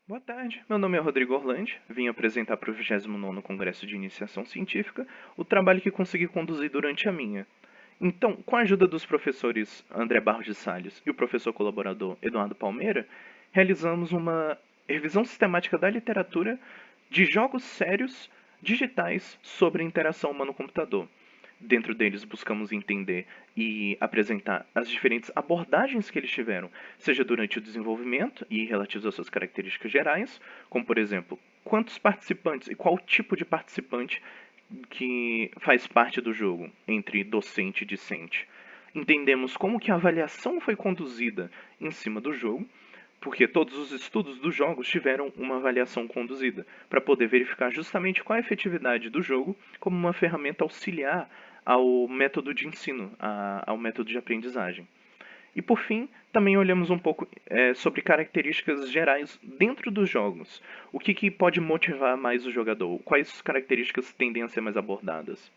Boa tarde, meu nome é Rodrigo Orlandi, vim apresentar para o 29º Congresso de Iniciação Científica o trabalho que consegui conduzir durante a minha. Então, com a ajuda dos professores André Barros de Salles e o professor colaborador Eduardo Palmeira, realizamos uma revisão sistemática da literatura de jogos sérios digitais sobre interação humano-computador. Dentro deles, buscamos entender e apresentar as diferentes abordagens que eles tiveram, seja durante o desenvolvimento e relativos às suas características gerais, como, por exemplo, quantos participantes e qual tipo de participante que faz parte do jogo, entre docente e discente. Entendemos como que a avaliação foi conduzida em cima do jogo, porque todos os estudos dos jogos tiveram uma avaliação conduzida, para poder verificar justamente qual a efetividade do jogo como uma ferramenta auxiliar ao método de ensino, ao método de aprendizagem. E por fim, também olhamos um pouco sobre características gerais dentro dos jogos. O que pode motivar mais o jogador? Quais características tendem a ser mais abordadas?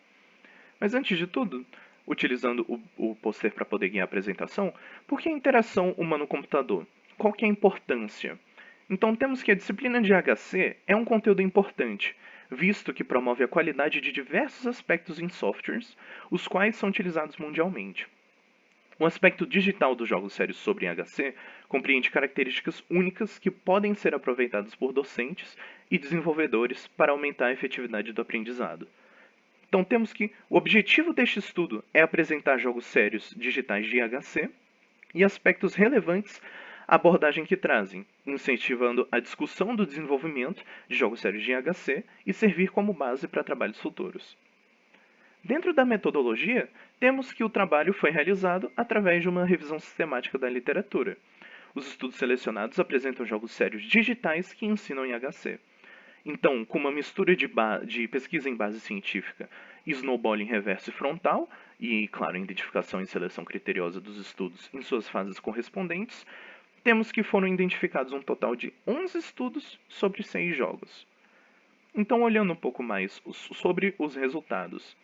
Mas antes de tudo, utilizando o pôster para poder guiar a apresentação, por que a interação humano-computador? Qual que é a importância? Então temos que a disciplina de HC é um conteúdo importante, visto que promove a qualidade de diversos aspectos em softwares, os quais são utilizados mundialmente. O aspecto digital dos jogos sérios sobre HC compreende características únicas que podem ser aproveitadas por docentes e desenvolvedores para aumentar a efetividade do aprendizado. Então temos que o objetivo deste estudo é apresentar jogos sérios digitais de HC e aspectos relevantes à abordagem que trazem, incentivando a discussão do desenvolvimento de jogos sérios de HC e servir como base para trabalhos futuros. Dentro da metodologia, temos que o trabalho foi realizado através de uma revisão sistemática da literatura. Os estudos selecionados apresentam jogos sérios digitais que ensinam em HC. Então, com uma mistura de pesquisa em base científica, snowballing reverso e frontal, e, claro, identificação e seleção criteriosa dos estudos em suas fases correspondentes, temos que foram identificados um total de 11 estudos sobre 6 jogos. Então, olhando um pouco mais sobre os resultados.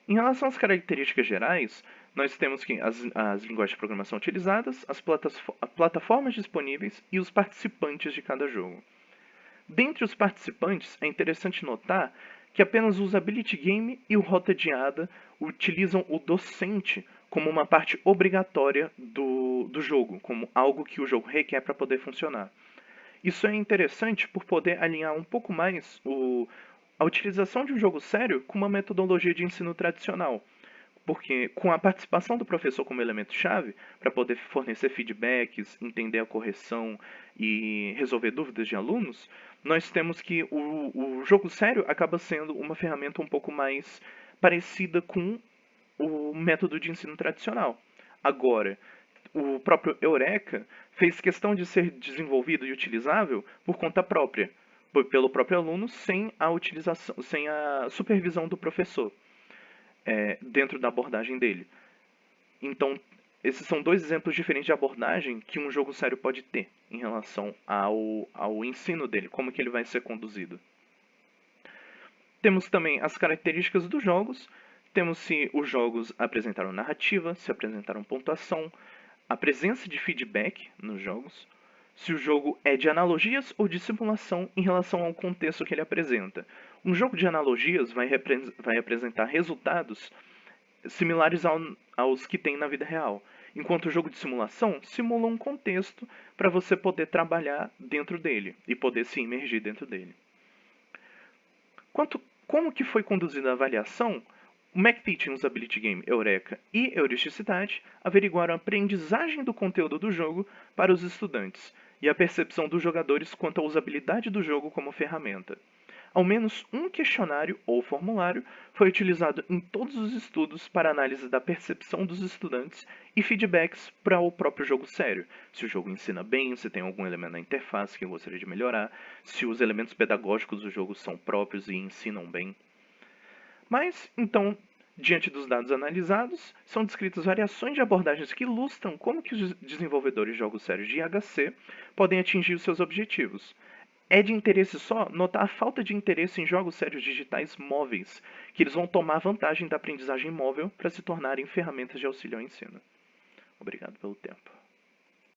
Em relação às características gerais, nós temos que as linguagens de programação utilizadas, as plataformas disponíveis e os participantes de cada jogo. Dentre os participantes, é interessante notar que apenas o Usability Game e o Rota de Ada utilizam o docente como uma parte obrigatória do jogo, como algo que o jogo requer para poder funcionar. Isso é interessante por poder alinhar um pouco mais a utilização de um jogo sério com uma metodologia de ensino tradicional. Porque com a participação do professor como elemento-chave, para poder fornecer feedbacks, entender a correção e resolver dúvidas de alunos, nós temos que o jogo sério acaba sendo uma ferramenta um pouco mais parecida com o método de ensino tradicional. Agora, o próprio Eureka fez questão de ser desenvolvido e utilizável por conta própria, pelo próprio aluno, sem a utilização, sem a supervisão do professor dentro da abordagem dele. Então, esses são dois exemplos diferentes de abordagem que um jogo sério pode ter em relação ao ensino dele, como que ele vai ser conduzido. Temos também as características dos jogos, temos se os jogos apresentaram narrativa, se apresentaram pontuação, a presença de feedback nos jogos, se o jogo é de analogias ou de simulação em relação ao contexto que ele apresenta. Um jogo de analogias vai apresentar resultados similares aos que tem na vida real, enquanto o jogo de simulação simula um contexto para você poder trabalhar dentro dele e poder se imergir dentro dele. Como que foi conduzida a avaliação? O MacTeaching Usability Game Eureka e Euristicidade averiguaram a aprendizagem do conteúdo do jogo para os estudantes e a percepção dos jogadores quanto à usabilidade do jogo como ferramenta. Ao menos um questionário ou formulário foi utilizado em todos os estudos para análise da percepção dos estudantes e feedbacks para o próprio jogo sério. Se o jogo ensina bem, se tem algum elemento na interface que eu gostaria de melhorar, se os elementos pedagógicos do jogo são próprios e ensinam bem. Mas, então, diante dos dados analisados, são descritas variações de abordagens que ilustram como que os desenvolvedores de jogos sérios de IHC podem atingir os seus objetivos. É de interesse só notar a falta de interesse em jogos sérios digitais móveis, que eles vão tomar vantagem da aprendizagem móvel para se tornarem ferramentas de auxílio ao ensino. Obrigado pelo tempo.